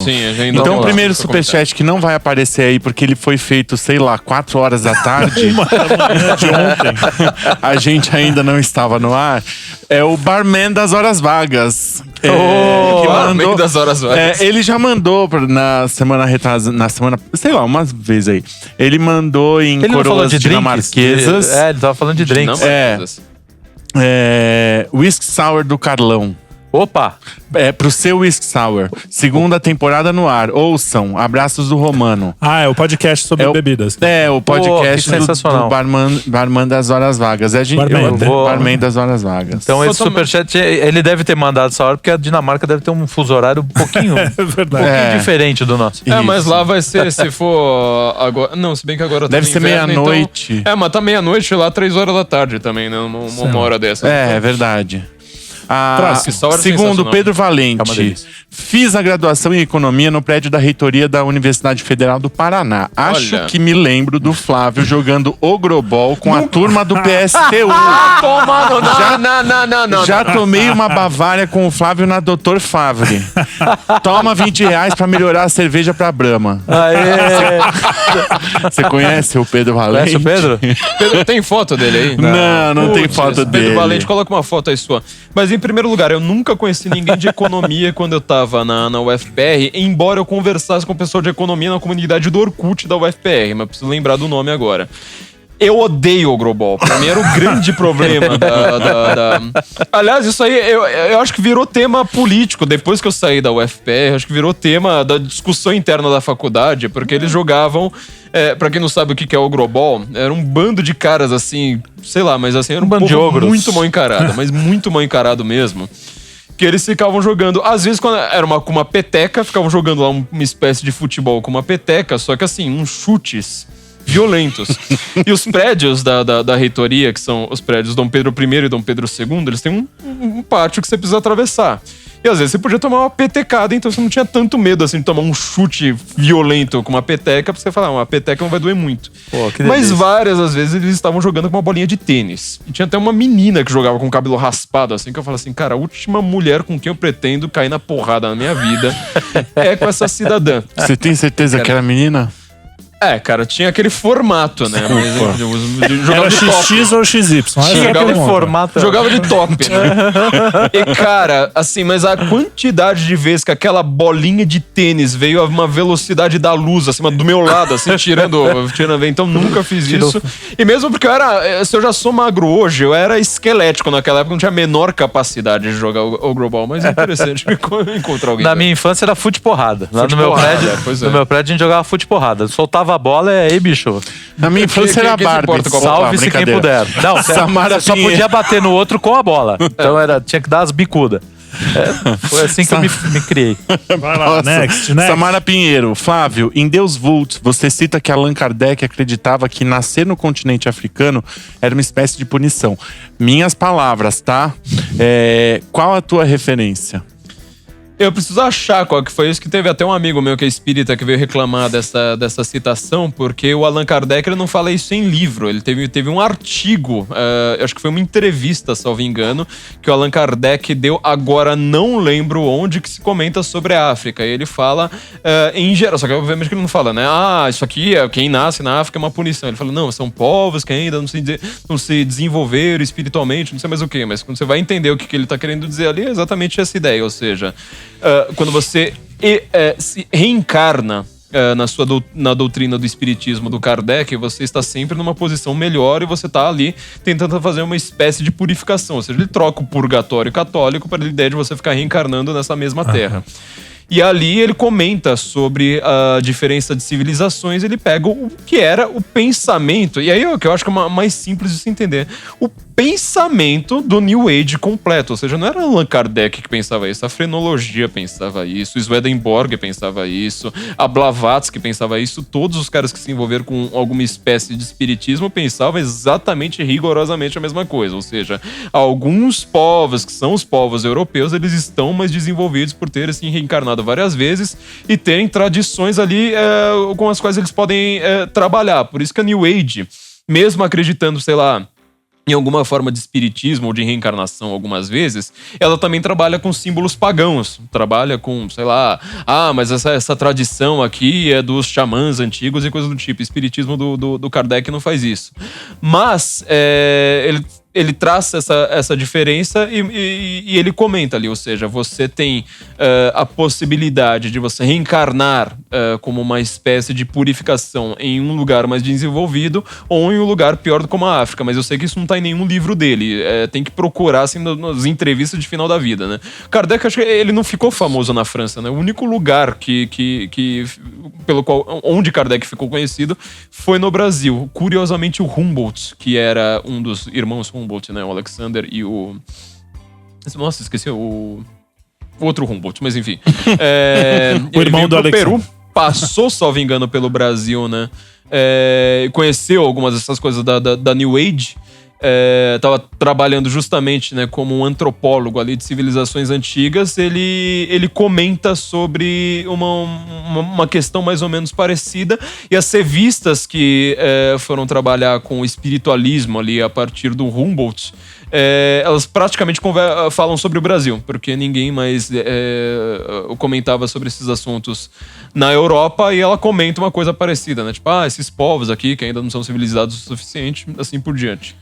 Sim, a gente Então o primeiro superchat que não vai aparecer aí, porque ele foi feito, sei lá, 4 horas da tarde. Uma da manhã de ontem. A gente ainda não estava no ar. É o Barman das Horas Vagas. Barman das Horas Vagas. Ele já mandou na semana sei lá, umas vezes aí. Ele mandou em Ele coroas dinamarquesas. Ele tava falando de drinks. Whisky Sour do Carlão. Opa! Pro seu Whisky Sour. Segunda temporada no ar. Ouçam. Abraços do Romano. É o podcast sobre bebidas. O podcast sensacional. do Barman das Horas Vagas. Barman das Horas Vagas. Então esse superchat, ele deve ter mandado essa hora, porque a Dinamarca deve ter um fuso horário um pouquinho, diferente do nosso. Mas lá vai ser, se for agora... Não, se bem que agora deve ser meia-noite. Então, mas tá meia-noite lá, 3 horas da tarde também, né? Uma hora dessa. É verdade. Segundo Pedro Pedro Valente, fiz a graduação em Economia no prédio da reitoria da Universidade Federal do Paraná. Acho que me lembro do Flávio jogando Ogrobol com a turma do PSTU. Não. Já tomei uma Bavária com o Flávio na Dr. Favre. Toma R$20 pra melhorar a cerveja pra Brahma. Você conhece o Pedro Valente? Conhece o Pedro? Pedro, tem foto dele aí? Não tem foto dele. Pedro Valente, coloca uma foto aí sua. Mas em primeiro lugar, eu nunca conheci ninguém de economia quando eu tava na UFPR, embora eu conversasse com o pessoal de economia na comunidade do Orkut da UFPR, mas preciso lembrar do nome agora. Eu odeio o Ogrobol. Primeiro grande problema Aliás, isso aí eu acho que virou tema político. Depois que eu saí da UFPR, acho que virou tema da discussão interna da faculdade, porque eles jogavam... pra quem não sabe o que é o Ogrobol, era um bando de caras assim, sei lá, mas assim, era um bando de ogros. Muito mal encarado, mas muito mal encarado mesmo. Que eles ficavam jogando, às vezes quando era com uma peteca, ficavam jogando lá uma espécie de futebol com uma peteca, só que assim, uns chutes violentos. E os prédios da reitoria, que são os prédios Dom Pedro I e Dom Pedro II, eles têm um pátio que você precisa atravessar. E às vezes você podia tomar uma petecada, então você não tinha tanto medo assim de tomar um chute violento com uma peteca, pra você falar, uma peteca não vai doer muito. Mas várias às vezes eles estavam jogando com uma bolinha de tênis. E tinha até uma menina que jogava com o cabelo raspado, assim, que eu falei assim, cara, a última mulher com quem eu pretendo cair na porrada na minha vida é com essa cidadã. Você tem certeza que era menina? Cara, tinha aquele formato, né? Era XX ou XY? Tinha aquele formato. Jogava de top, né? E, cara, assim, mas a quantidade de vezes que aquela bolinha de tênis veio a uma velocidade da luz, acima do meu lado, assim, tirando. Então, nunca fiz isso. E mesmo porque se eu já sou magro hoje, eu era esquelético naquela época, não tinha a menor capacidade de jogar o Ogrobol, mas é interessante encontrar alguém. Na minha infância era fute-porrada. Lá no meu prédio a gente jogava fute-porrada. Soltava a bola e aí, bicho. Na minha infância era Barbie. Salve-se quem puder. Não, você só podia bater no outro com a bola. Então tinha que dar as bicudas. Foi assim que eu me criei. Vai lá, next. Samara Pinheiro. Flávio, em Deus Vult, você cita que Allan Kardec acreditava que nascer no continente africano era uma espécie de punição. Minhas palavras, tá? Qual a tua referência? Eu preciso achar qual que foi isso, que teve até um amigo meu que é espírita que veio reclamar dessa citação, porque o Allan Kardec ele não fala isso em livro, ele teve um artigo, acho que foi uma entrevista, salvo engano, que o Allan Kardec deu, agora não lembro onde, que se comenta sobre a África, e ele fala em geral, só que obviamente que ele não fala, né, isso aqui, quem nasce na África é uma punição, ele fala, não, são povos que ainda não se desenvolveram espiritualmente, não sei mais o que, mas quando você vai entender o que ele tá querendo dizer ali, é exatamente essa ideia, ou seja... quando você se reencarna na doutrina do espiritismo do Kardec, você está sempre numa posição melhor e você está ali tentando fazer uma espécie de purificação. Ou seja, ele troca o purgatório católico para a ideia de você ficar reencarnando nessa mesma terra. E ali ele comenta sobre a diferença de civilizações, ele pega o que era o pensamento, e aí é o que eu acho que é mais simples de se entender, o pensamento do New Age completo, ou seja, não era Allan Kardec que pensava isso, a frenologia pensava isso, o Swedenborg pensava isso, a Blavatsky pensava isso, todos os caras que se envolveram com alguma espécie de espiritismo pensavam exatamente, rigorosamente a mesma coisa, ou seja, alguns povos, que são os povos europeus, eles estão mais desenvolvidos por terem se reencarnado várias vezes e terem tradições ali com as quais eles podem trabalhar, por isso que a New Age, mesmo acreditando, sei lá, em alguma forma de espiritismo ou de reencarnação algumas vezes, ela também trabalha com símbolos pagãos. Trabalha com, sei lá, mas essa tradição aqui é dos xamãs antigos e coisas do tipo. O espiritismo do Kardec não faz isso. Mas ele traça essa diferença e ele comenta ali, ou seja, você tem a possibilidade de você reencarnar como uma espécie de purificação em um lugar mais desenvolvido ou em um lugar pior como a África, mas eu sei que isso não tá em nenhum livro dele, tem que procurar assim nas entrevistas de final da vida, né? Kardec, acho que ele não ficou famoso na França, né? O único lugar onde Kardec ficou conhecido foi no Brasil. Curiosamente, o Humboldt, que era um dos irmãos Humboldt, né? O Alexander e o... Nossa, esqueci o outro Humboldt, mas enfim. O irmão do Alexander. Peru, passou, salvo engano, pelo Brasil, né? Conheceu algumas dessas coisas da New Age. Estava trabalhando justamente, né, como um antropólogo ali de civilizações antigas. Ele comenta sobre uma questão mais ou menos parecida, e as revistas que foram trabalhar com o espiritualismo ali a partir do Humboldt, elas praticamente falam sobre o Brasil, porque ninguém mais comentava sobre esses assuntos na Europa, e ela comenta uma coisa parecida, né? Tipo, esses povos aqui que ainda não são civilizados o suficiente, assim por diante.